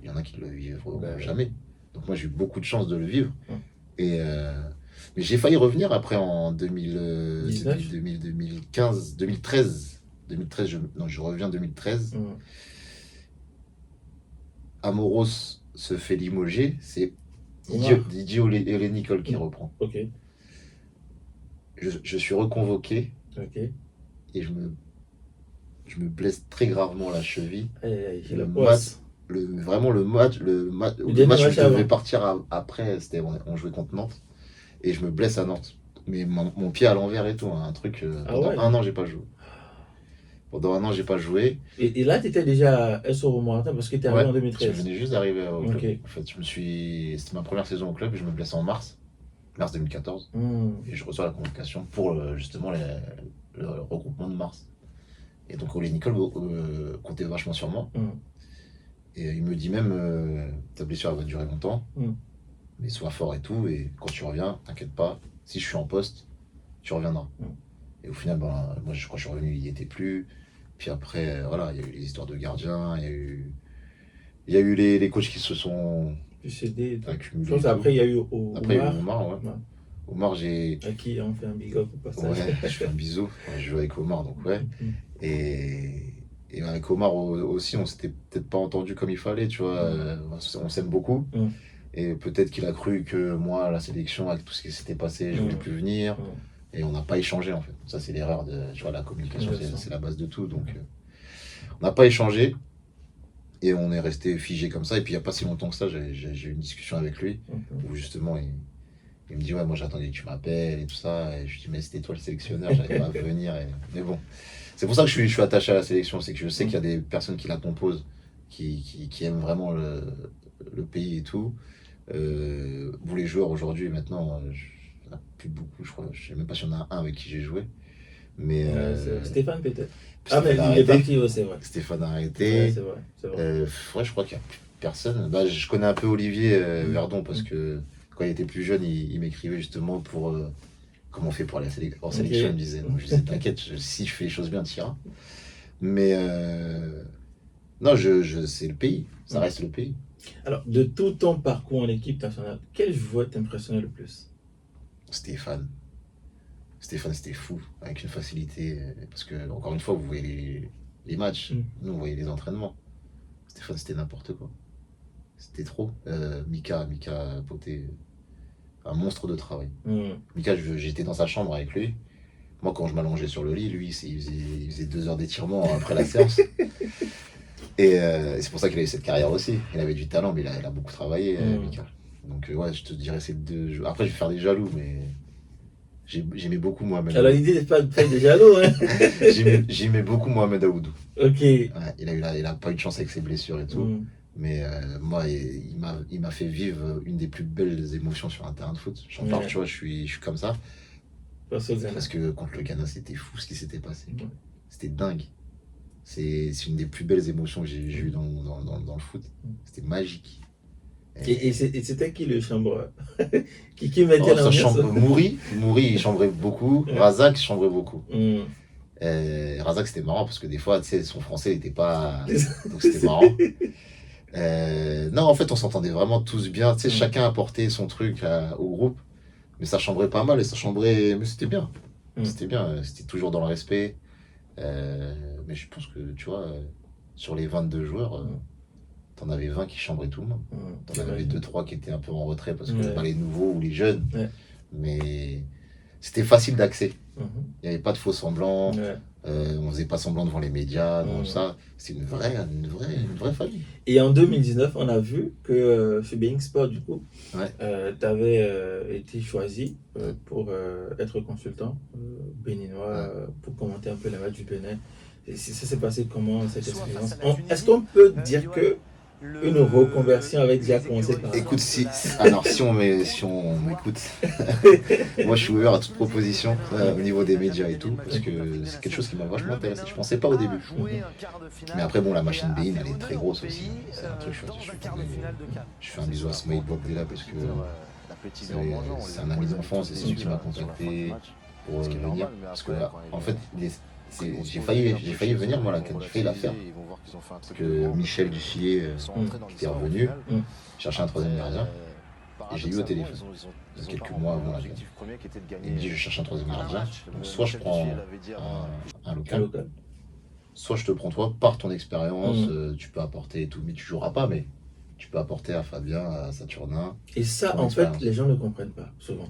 y en a qui ne le vivront jamais. Donc moi, j'ai eu beaucoup de chance de le vivre. Mais j'ai failli revenir après en 2015, 2013. 2013, je reviens en 2013. Amoros se fait limoger, c'est Didier Ole-Nicole qui reprend. Je suis reconvoqué et je me blesse très gravement la cheville. Le match où je devais partir après, on jouait contre Nantes et je me blesse à Nantes. Mais mon pied à l'envers et tout, un truc. Pendant 1 an, j'ai pas joué. Pendant 1 an, j'ai pas joué. Et là, tu étais déjà à SO Romorantin parce que tu es arrivé en 2013. Je venais juste d'arriver au club. En fait, c'était ma première saison au club et je me blesse en mars 2014. Et je reçois la convocation pour justement le regroupement de mars. Et donc, Ole-Nicole comptait vachement sur moi. Et il me dit même, ta blessure elle va durer longtemps, mais sois fort et tout. Et quand tu reviens, t'inquiète pas, si je suis en poste, tu reviendras. Et au final, moi, quand je suis revenu, il n'y était plus. Puis après, voilà, il y a eu les histoires de gardiens, il y a eu les coachs qui se sont accumulés. Je pense après, il y a eu Omar. Omar, j'ai... À qui on fait un big up au passage. Ouais, je fais un bisou. Je joue avec Omar, donc ouais. Et avec Omar aussi, on s'était peut-être pas entendu comme il fallait, tu vois. On s'aime beaucoup. Et peut-être qu'il a cru que moi, la sélection, avec tout ce qui s'était passé, je voulais plus venir. Et on n'a pas échangé, en fait. Ça, c'est l'erreur de, tu vois, la communication, Bien sûr. c'est la base de tout. Donc, on n'a pas échangé et on est resté figé comme ça. Et puis, il n'y a pas si longtemps que ça, j'ai eu une discussion avec lui où justement, il me dit, ouais, moi j'attendais que tu m'appelles et tout ça. Et je lui dis, mais c'était toi le sélectionneur, j'arrive pas à venir. Mais bon, c'est pour ça que je suis attaché à la sélection. C'est que je sais qu'il y a des personnes qui la composent, qui aiment vraiment le pays et tout. Vous les joueurs aujourd'hui, maintenant, il n'y en a plus beaucoup, je crois. Je sais même pas s'il y en a un avec qui j'ai joué. Mais Stéphane peut-être. Ah, mais Stéphane il est a arrêté. parti, ouais, c'est vrai. Stéphane a Ouais, arrêté. c'est vrai. C'est vrai. Ouais, je crois qu'il n'y a plus personne. Bah, je connais un peu Olivier Verdon parce que quand il était plus jeune, il m'écrivait justement pour comment on fait pour aller en sélection. Il me disait, donc je disais, t'inquiète, si je fais les choses bien, tu iras. Mais non, c'est le pays. Ça reste le pays. Alors, de tout ton parcours en équipe nationale, quel joueur t'impressionnait le plus? Stéphane, c'était fou, avec une facilité. Parce que, encore une fois, vous voyez les matchs, nous, on voyait les entraînements. Stéphane, c'était n'importe quoi. C'était trop. Mika Poté, un monstre de travail. Mika, j'étais dans sa chambre avec lui. Moi, quand je m'allongeais sur le lit, lui, il faisait 2 heures d'étirement après la séance. Et c'est pour ça qu'il a eu cette carrière aussi. Il avait du talent, mais il a beaucoup travaillé, Mika. Donc, ouais, je te dirais ces deux jeux. Après, je vais faire des jaloux, mais j'aimais beaucoup Mohamed. Alors, l'idée n'est pas de faire des jaloux, hein. J'aimais beaucoup Mohamed Aoudou. Ok. Ouais, il a pas eu de chance avec ses blessures et tout. Mais moi, il m'a fait vivre une des plus belles émotions sur un terrain de foot. J'en parle, tu vois, je suis comme ça. Parce que contre le Ghana, c'était fou ce qui s'était passé. C'était dingue. C'est une des plus belles émotions que j'ai eues dans le foot. C'était magique. Et c'était qui le chambreur? qui mettait l'ambiance? Mouri, il chambrait beaucoup. Razak chambrait beaucoup. Razak, c'était marrant parce que des fois, tu sais, son français n'était pas. Donc c'était marrant. Non, en fait, on s'entendait vraiment tous bien. Tu sais, chacun apportait son truc au groupe. Mais ça chambrait pas mal et ça chambrait. Mais c'était bien. C'était bien. C'était toujours dans le respect. Mais je pense que, tu vois, sur les 22 joueurs, t'en avais 20 qui chambraient tout le monde. T'en avais 2-3 qui étaient un peu en retrait parce que pas les nouveaux ou les jeunes. Mais c'était facile d'accès. Il n'y avait pas de faux semblants. On faisait pas semblant devant les médias, donc ça, c'est une vraie famille. Et en 2019, on a vu que chez Bein Sport, du coup, tu avais été choisi pour être consultant béninois, pour commenter un peu les matchs du Bénin. Et ça s'est passé comment cette expérience? Est-ce qu'on peut dire que une reconversion avait déjà commencé par là? Écoute, si on m'écoute, moi je suis ouvert à toute proposition au niveau des médias et tout, parce que c'est quelque chose qui m'a vachement intéressé. Je pensais pas au début. Mais après, bon, la machine Bein, elle est très grosse aussi. C'est un truc, je fais un bisou à Smaïd Bokdela parce que c'est un ami d'enfance et c'est lui qui m'a contacté pour venir. Parce que là, en fait, j'ai failli venir, moi, là, quand j'ai failli la faire. Parce que Michel Dufillet, qui était revenu, cherchait un troisième gardien. Et j'ai eu au téléphone, quelques mois avant la guerre. Il me dit, je cherche un troisième gardien. Donc, soit je prends un local, soit je te prends toi, par ton expérience, tu peux apporter et tout. Mais tu joueras pas, mais tu peux apporter à Fabien, à Saturnin. Et ça, en fait, les gens ne comprennent pas, souvent.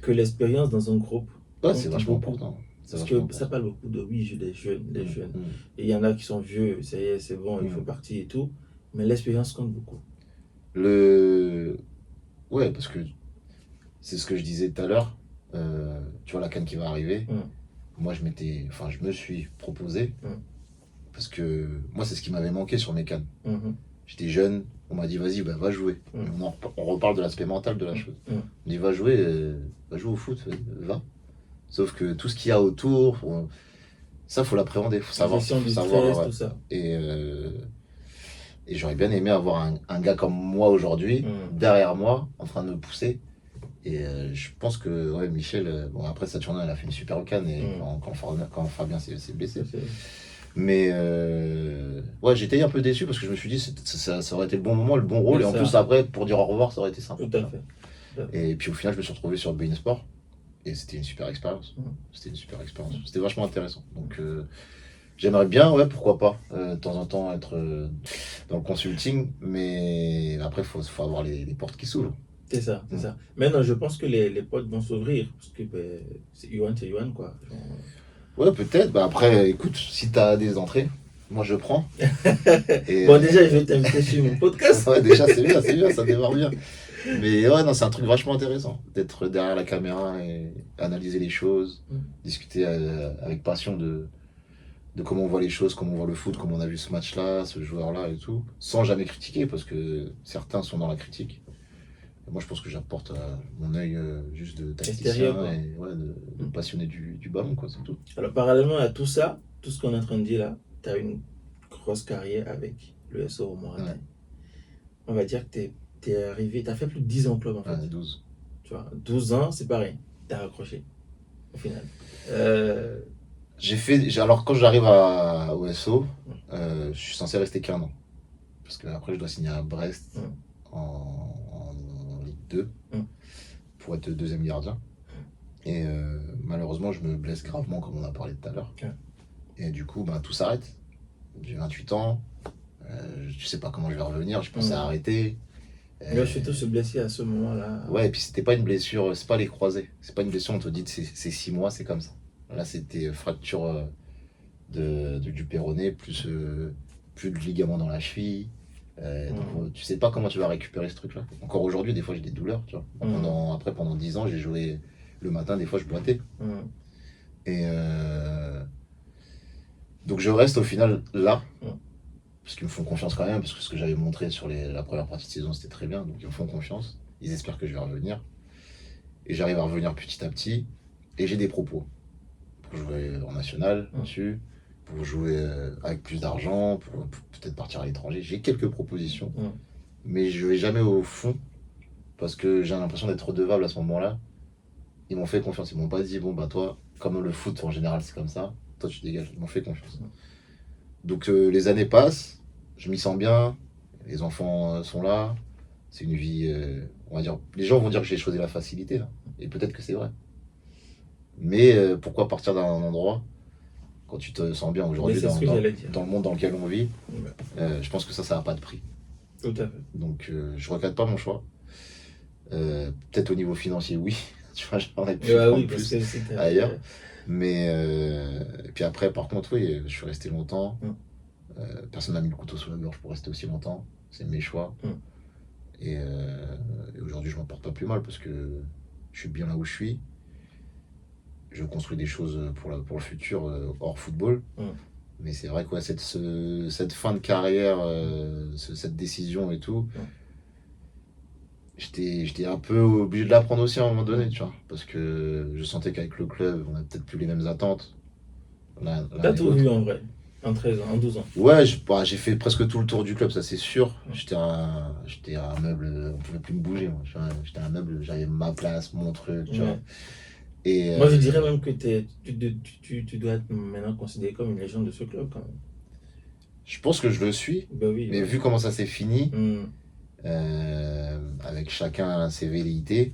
Que l'expérience dans un groupe... c'est vachement important. Parce que ça parle beaucoup de les jeunes. Et il y en a qui sont vieux, ça y est, c'est bon, il faut partir et tout. Mais l'expérience compte beaucoup. Ouais, parce que c'est ce que je disais tout à l'heure. Tu vois la CAN qui va arriver. Moi, je me suis proposé. Parce que moi, c'est ce qui m'avait manqué sur mes CAN. J'étais jeune, on m'a dit vas-y, va jouer. On reparle de l'aspect mental de la chose. On dit va jouer au foot, va. Sauf que tout ce qu'il y a autour, ça, faut l'appréhender, faut savoir. Tout ça. Et j'aurais bien aimé avoir un gars comme moi aujourd'hui, derrière moi, en train de me pousser. Et je pense que Michel, bon, après Saturnin, elle a fait une super CAN et quand Fabien s'est blessé. Mais j'étais un peu déçu parce que je me suis dit ça aurait été le bon moment, le bon rôle. Et en plus, après, pour dire au revoir, ça aurait été sympa. Tout à fait. Et puis au final, je me suis retrouvé sur Bein Sport. Et c'était une super expérience. C'était vachement intéressant. Donc j'aimerais bien, pourquoi pas, de temps en temps être dans le consulting. Mais après, il faut avoir les portes qui s'ouvrent. C'est ça, c'est ça. Maintenant, je pense que les portes vont s'ouvrir, parce que c'est Yuan, quoi. Genre... Ouais, peut-être. Bah après, écoute, si t'as des entrées, moi je prends. Et bon, déjà, je vais t'inviter sur mon podcast. Ouais, déjà, c'est bien, ça démarre bien. Mais ouais, non, c'est un truc vachement intéressant d'être derrière la caméra et analyser les choses, discuter avec passion de comment on voit les choses, comment on voit le foot, comment on a vu ce match-là, ce joueur-là et tout, sans jamais critiquer, parce que certains sont dans la critique. Et moi, je pense que j'apporte mon œil juste de tacticien et ouais, de passionné du ballon, quoi, c'est tout. Alors, parallèlement à tout ça, tout ce qu'on est en train de dire là, tu as une grosse carrière avec le SO Romorantin. Ouais. On va dire que tu es arrivé, tu as fait plus de 10 ans au club en fait. Ouais, 12. Tu vois, 12 ans, c'est pareil, tu as raccroché au final. Alors quand j'arrive au SO, je suis censé rester qu'1 an. Parce que après je dois signer à Brest en Ligue 2 pour être deuxième gardien. Et malheureusement je me blesse gravement comme on a parlé tout à l'heure. Et du coup tout s'arrête. J'ai 28 ans, je sais pas comment je vais revenir, je pensais arrêter. Je suis tous se blesser à ce moment-là. Ouais, et puis c'était pas une blessure, c'est pas les croisés. C'est pas une blessure, on te dit c'est 6 mois, c'est comme ça. Là, c'était fracture du péroné, plus de ligaments dans la cheville. Donc, tu sais pas comment tu vas récupérer ce truc-là. Encore aujourd'hui, des fois, j'ai des douleurs. Tu vois. Pendant 10 ans, j'ai joué le matin, des fois, je boitais. Et donc, je reste au final là. Parce qu'ils me font confiance quand même, parce que ce que j'avais montré sur la première partie de saison, c'était très bien. Donc, ils me font confiance. Ils espèrent que je vais revenir. Et j'arrive à revenir petit à petit. Et j'ai des propos. Pour jouer en national dessus, pour jouer avec plus d'argent, pour peut-être partir à l'étranger. J'ai quelques propositions, mais je vais jamais au fond parce que j'ai l'impression d'être redevable à ce moment-là. Ils m'ont fait confiance, ils m'ont pas dit bon toi, comme le foot en général c'est comme ça, toi tu dégages, ils m'ont fait confiance. Donc les années passent, je m'y sens bien, les enfants sont là, c'est une vie, on va dire, les gens vont dire que j'ai choisi la facilité, là. Et peut-être que c'est vrai. Mais pourquoi partir d'un endroit quand tu te sens bien aujourd'hui dans le monde dans lequel on vit? Je pense que ça n'a pas de prix. Tout à fait. Donc je regrette pas mon choix. Peut-être au niveau financier, oui. Tu vois, j'en ai pu prendre plus ailleurs. Mais puis après, par contre, oui, je suis resté longtemps. Personne n'a mis le couteau sous la gorge pour rester aussi longtemps. C'est mes choix. Et aujourd'hui, je m'en porte pas plus mal parce que je suis bien là où je suis. Je construis des choses pour le futur hors football. Mais c'est vrai que cette fin de carrière, cette décision et tout, j'étais un peu obligé de la prendre aussi à un moment donné, tu vois. Parce que je sentais qu'avec le club, on n'a peut-être plus les mêmes attentes. T'as tout vu en vrai, en 13 ans, en 12 ans. Ouais, j'ai fait presque tout le tour du club, ça c'est sûr. J'étais un meuble, on pouvait plus me bouger. Moi. J'étais un meuble, j'avais ma place, mon truc, tu vois. Et moi, je dirais même que tu dois être maintenant considéré comme une légende de ce club, quand même. Je pense que je le suis, mais vu comment ça s'est fini, avec chacun ses velléités,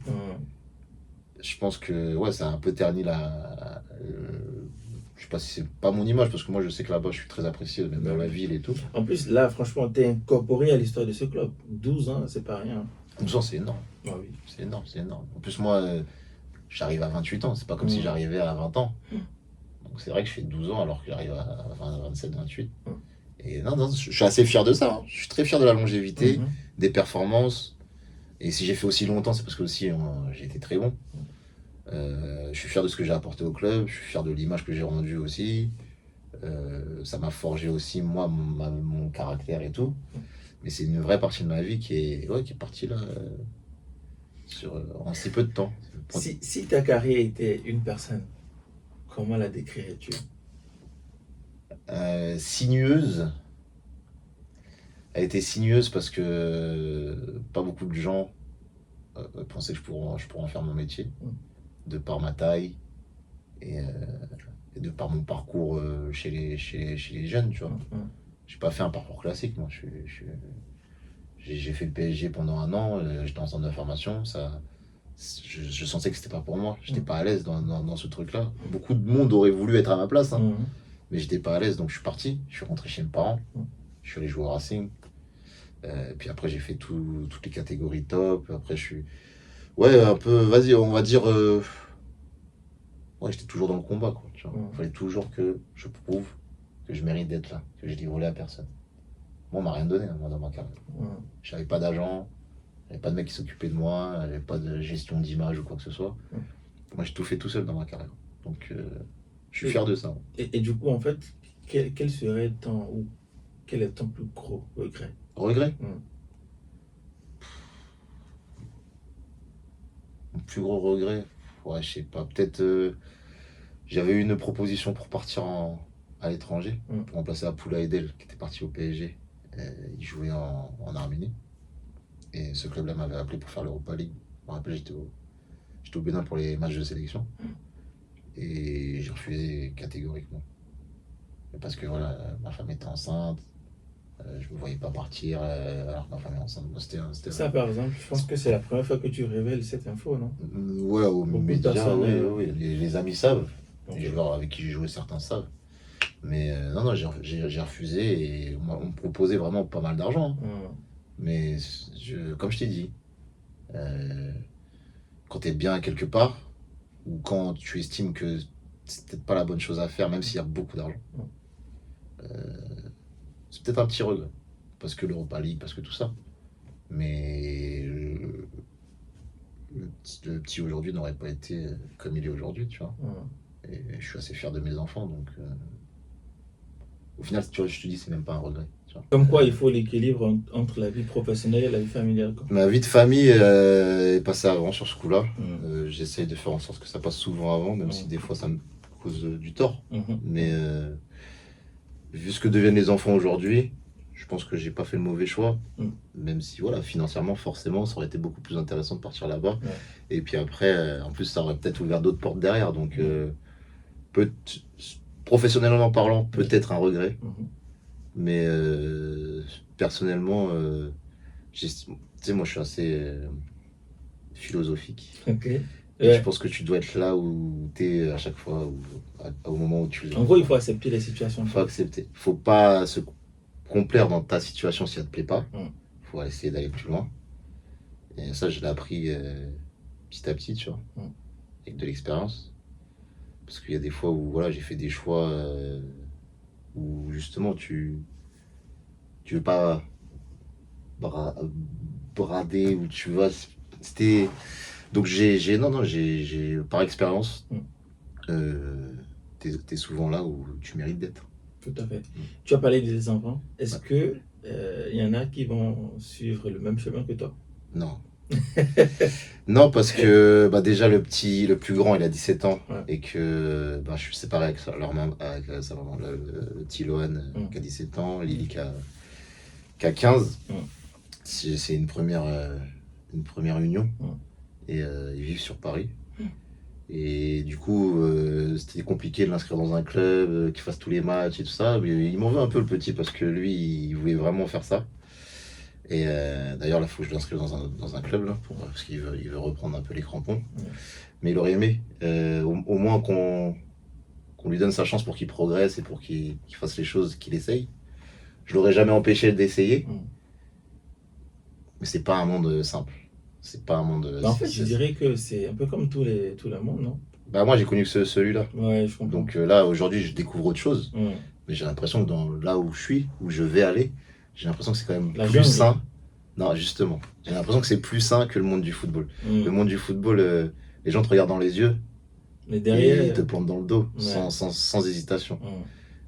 je pense que ouais, ça a un peu terni je sais pas si c'est pas mon image, parce que moi je sais que là-bas je suis très apprécié, même dans la ville et tout. En plus, là, franchement, t'es incorporé à l'histoire de ce club. 12 ans, c'est pas rien. 12 ans, c'est énorme. Ah oui. C'est énorme, c'est énorme. En plus, moi, j'arrive à 28 ans, c'est pas comme si j'arrivais à 20 ans. Donc c'est vrai que je fais 12 ans alors que j'arrive à 27, 28. Et non, je suis assez fier de ça. Hein. Je suis très fier de la longévité, des performances. Et si j'ai fait aussi longtemps, c'est parce que aussi j'ai été très bon. Je suis fier de ce que j'ai apporté au club, je suis fier de l'image que j'ai rendue aussi. Ça m'a forgé aussi, moi, mon caractère et tout. Mais c'est une vraie partie de ma vie qui est partie là en si peu de temps. Si ta carrière était une personne, comment la décrirais-tu? Sinueuse. Elle était sinueuse parce que pas beaucoup de gens pensaient que je pourrais en faire mon métier, de par ma taille et de par mon parcours chez les jeunes, tu vois. J'ai pas fait un parcours classique, moi. J'ai fait le PSG pendant 1 an, j'étais en centre de formation, je sentais que c'était pas pour moi, j'étais pas à l'aise dans ce truc-là. Beaucoup de monde aurait voulu être à ma place, hein, mais j'étais pas à l'aise, donc je suis parti, je suis rentré chez mes parents, je suis allé jouer au Racing. Puis après, j'ai fait toutes les catégories top. Après, je suis. Ouais, un peu, vas-y, on va dire. Ouais, j'étais toujours dans le combat, quoi. Tu vois. Il fallait toujours que je prouve que je mérite d'être là, que je l'ai volé à personne. Moi, on m'a rien donné, moi, dans ma carrière. Je n'avais pas d'agent, j'avais pas de mec qui s'occupait de moi, j'avais pas de gestion d'image ou quoi que ce soit. Moi, j'ai tout fait tout seul dans ma carrière. Donc, je suis fier de ça. Et du coup, en fait, quel serait quel est ton plus gros regret? Regret? Mon plus gros regret? Ouais, je sais pas. Peut-être. J'avais eu une proposition pour partir à l'étranger, pour remplacer Apoula Edel, qui était parti au PSG. Il jouait en Arménie. Et ce club-là m'avait appelé pour faire l'Europa League. Je me rappelle, j'étais au Bénin pour les matchs de sélection. Et j'ai refusé catégoriquement. Parce que voilà, ma femme était enceinte. Je ne me voyais pas partir alors que ma femme est enceinte. Ça, par exemple, je pense que c'est la première fois que tu révèles cette info, non? Ouais, aux médias, oui. Les amis savent. Les joueurs avec qui j'ai joué, certains savent. Mais non, j'ai refusé et on me proposait vraiment pas mal d'argent. Mais comme je t'ai dit, quand tu es bien quelque part, ou quand tu estimes que c'est peut-être pas la bonne chose à faire, même s'il y a beaucoup d'argent, c'est peut-être un petit regret. Parce que l'Europa League, parce que tout ça. Mais le petit aujourd'hui n'aurait pas été comme il est aujourd'hui, tu vois. Et je suis assez fier de mes enfants, donc au final, tu vois, je te dis, c'est même pas un regret. Tu vois. Comme quoi, il faut l'équilibre entre la vie professionnelle et la vie familiale. Quoi. Ma vie de famille est passée avant sur ce coup-là. J'essaye de faire en sorte que ça passe souvent avant, même si des fois ça me cause du tort. Mais vu ce que deviennent les enfants aujourd'hui, je pense que j'ai pas fait le mauvais choix. Même si, voilà, financièrement, forcément, ça aurait été beaucoup plus intéressant de partir là-bas. Et puis après, en plus, ça aurait peut-être ouvert d'autres portes derrière. Donc, professionnellement parlant, peut-être un regret. Mais personnellement, tu sais, moi, je suis assez philosophique. Et je pense que tu dois être là où tu es à chaque fois, au moment où tu l'es. En gros, il faut accepter les situations. Il faut accepter. Il ne faut pas se complaire dans ta situation si elle ne te plaît pas. Il faut essayer d'aller plus loin. Et ça, je l'ai appris petit à petit, tu vois, avec de l'expérience. Parce qu'il y a des fois où voilà, j'ai fait des choix où justement tu veux pas brader, ou tu vois. C'était. Donc j'ai par expérience, t'es souvent là où tu mérites d'être. Tout à fait. Tu as parlé des enfants. Est-ce que y en a qui vont suivre le même chemin que toi? Non. Non, parce que déjà le plus grand, il a 17 ans et que je suis séparé avec sa maman, le petit Lohan qui a 17 ans, Lily qui a 15. C'est une première union. Et ils vivent sur Paris. Et du coup, c'était compliqué de l'inscrire dans un club, qu'il fasse tous les matchs et tout ça. Mais il m'en veut un peu, le petit, parce que lui, il voulait vraiment faire ça. Et d'ailleurs, là, il faut que je l'inscrive dans un club, là, parce qu'il veut reprendre un peu les crampons. Mais il aurait aimé, au moins qu'on lui donne sa chance pour qu'il progresse et pour qu'il fasse les choses qu'il essaye. Je l'aurais jamais empêché d'essayer. Mais c'est pas un monde simple. C'est pas un monde. En fait, je dirais que c'est un peu comme tout le monde, non? Moi, j'ai connu que celui-là. Ouais, je comprends. Donc là, aujourd'hui, je découvre autre chose. Mais j'ai l'impression que là où je suis, où je vais aller, j'ai l'impression que c'est quand même plus sain. Non, justement. J'ai l'impression que c'est plus sain que le monde du football. Le monde du football, les gens te regardent dans les yeux. Mais derrière, et ils te plantent dans le dos, sans hésitation.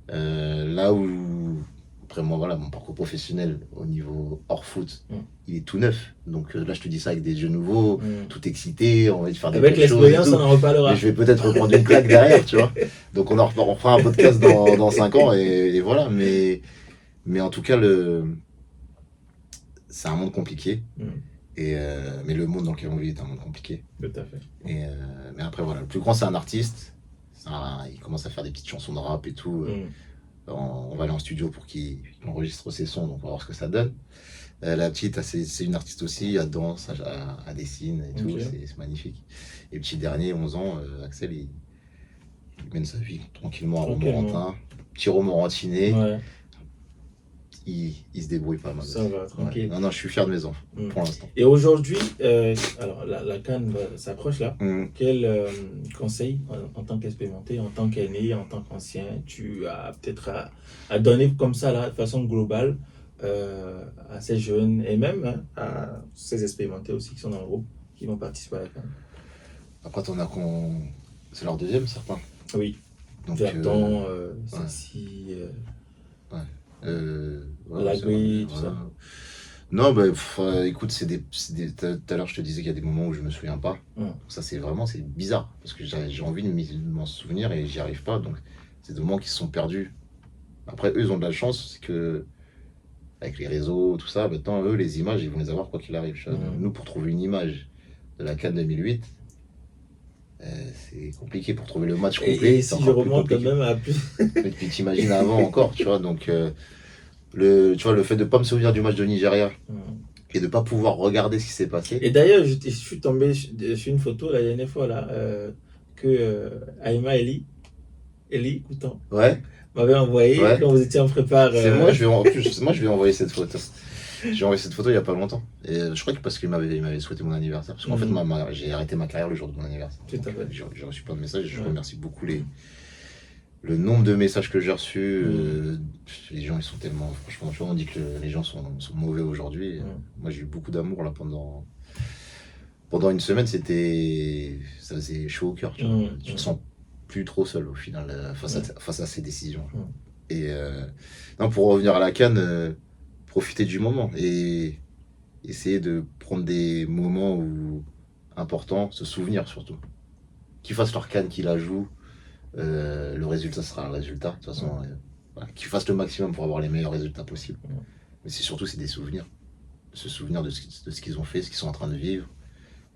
Là où... Après, moi, voilà, mon parcours professionnel au niveau hors foot, il est tout neuf. Donc là, je te dis ça avec des yeux nouveaux, tout excité, on va faire des choses. Avec l'expérience, on en reparlera. Mais je vais peut-être reprendre une claque derrière, tu vois. Donc on fera un podcast dans 5 ans et voilà. Mais en tout cas, c'est un monde compliqué. Mais le monde dans lequel on vit est un monde compliqué. Tout à fait. Mais après, voilà, le plus grand, c'est un artiste. Il commence à faire des petites chansons de rap et tout. On va aller en studio pour qu'il enregistre ses sons, donc on va voir ce que ça donne. La petite, c'est une artiste aussi, elle danse, elle dessine et tout, c'est magnifique. Et le petit dernier, 11 ans, Axel, il mène sa vie tranquillement à Romorantin, petit Romorantiné. ils se débrouillent pas mal. Ça va, tranquille. Ouais. Non, je suis fier de mes enfants, pour l'instant. Et aujourd'hui, alors la CAN s'approche là. Quel conseil, en tant qu'expérimenté, en tant qu'aîné, en tant qu'ancien, tu as peut-être à donner comme ça, là, de façon globale, à ces jeunes et même à ces expérimentés aussi qui sont dans le groupe, qui vont participer à la CAN? Après, t'en as c'est leur deuxième, certains. Oui. Donc, Verton, Sassi, Lagui, tout ça. Non, écoute, tout à l'heure, je te disais qu'il y a des moments où je me souviens pas. Ça, c'est bizarre, parce que j'ai envie de m'en souvenir et j'y arrive pas. Donc, c'est des moments qui se sont perdus. Après, eux, ils ont de la chance, c'est que avec les réseaux, tout ça, maintenant, eux, les images, ils vont les avoir quoi qu'il arrive. Nous, pour trouver une image de la CAN 2008, c'est compliqué pour trouver le match complet. Et si je remonte quand même à plus. Et puis t'imagines avant encore, tu vois. Donc, le fait de ne pas me souvenir du match de Nigeria et de ne pas pouvoir regarder ce qui s'est passé. Et d'ailleurs, je suis tombé sur une photo la dernière fois là, que Aïma Eli Coutan, m'avait envoyé quand vous étiez en prépare. C'est moi, je lui ai envoyé cette photo. J'ai envoyé cette photo il n'y a pas longtemps. Et je crois que parce qu'il m'avait souhaité mon anniversaire. Parce qu'en fait, j'ai arrêté ma carrière le jour de mon anniversaire. J'ai reçu plein de messages. Je remercie beaucoup le nombre de messages que j'ai reçus. Les gens, ils sont tellement. Franchement, on dit que les gens sont mauvais aujourd'hui. Moi, j'ai eu beaucoup d'amour là pendant une semaine. Ça faisait chaud au cœur. Tu te sens plus trop seul au final face à ces décisions. Et pour revenir à la CAN, profiter du moment et essayer de prendre des moments importants, se souvenir surtout. Qu'ils fassent leur CAN, qu'ils la jouent, le résultat sera le résultat. De toute façon, qu'ils fassent le maximum pour avoir les meilleurs résultats possibles. Mais c'est des souvenirs. Se souvenir de ce qu'ils ont fait, ce qu'ils sont en train de vivre.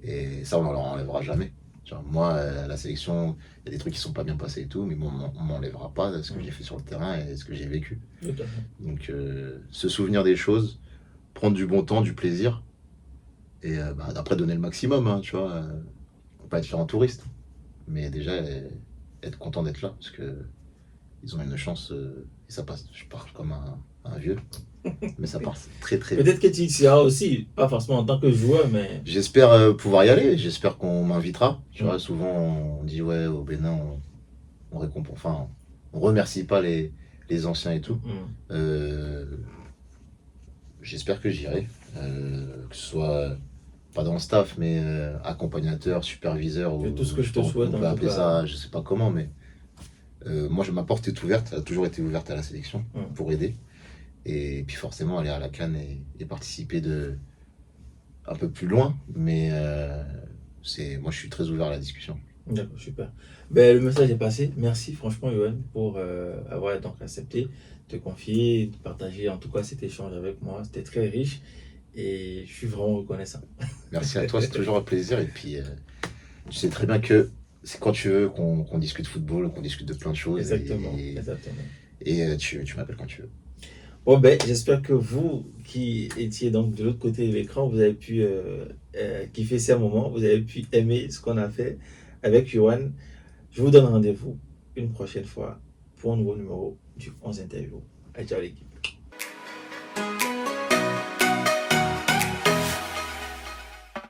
Et ça, on ne leur enlèvera jamais. Genre, moi, la sélection, il y a des trucs qui ne sont pas bien passés et tout, mais bon, on ne m'enlèvera pas de ce que j'ai fait sur le terrain et ce que j'ai vécu. Donc, se souvenir des choses, prendre du bon temps, du plaisir, et après donner le maximum, hein, tu vois. Faut pas être là en touriste, mais déjà être content d'être là, parce que ils ont une chance, et ça passe. Je parle comme un vieux, mais ça passe très très vite. Peut-être que tu y seras aussi, pas forcément en tant que joueur, mais... J'espère pouvoir y aller, j'espère qu'on m'invitera. Tu vois, souvent on dit au Bénin, on récompense, enfin, on remercie pas les anciens et tout. J'espère que j'irai, que ce soit pas dans le staff, mais accompagnateur, superviseur, ou tout ce que je te souhaite. On peut appeler ça, je sais pas comment, mais moi ma porte est ouverte, elle a toujours été ouverte à la sélection pour aider. Et puis forcément aller à la CAN et participer un peu plus loin, mais moi je suis très ouvert à la discussion. D'accord, super. Le message est passé. Merci franchement Yohan pour avoir donc accepté de te confier, de partager en tout cas cet échange avec moi. C'était très riche et je suis vraiment reconnaissant. Merci à toi, c'est toujours un plaisir. Et puis tu sais très bien que c'est quand tu veux qu'on discute football, qu'on discute de plein de choses. Exactement. Et tu m'appelles quand tu veux. Bon j'espère que vous qui étiez donc de l'autre côté de l'écran, vous avez pu kiffer ces moments, vous avez pu aimer ce qu'on a fait avec Yohan. Je vous donne rendez-vous une prochaine fois pour un nouveau numéro du 11 Interview. Ciao l'équipe.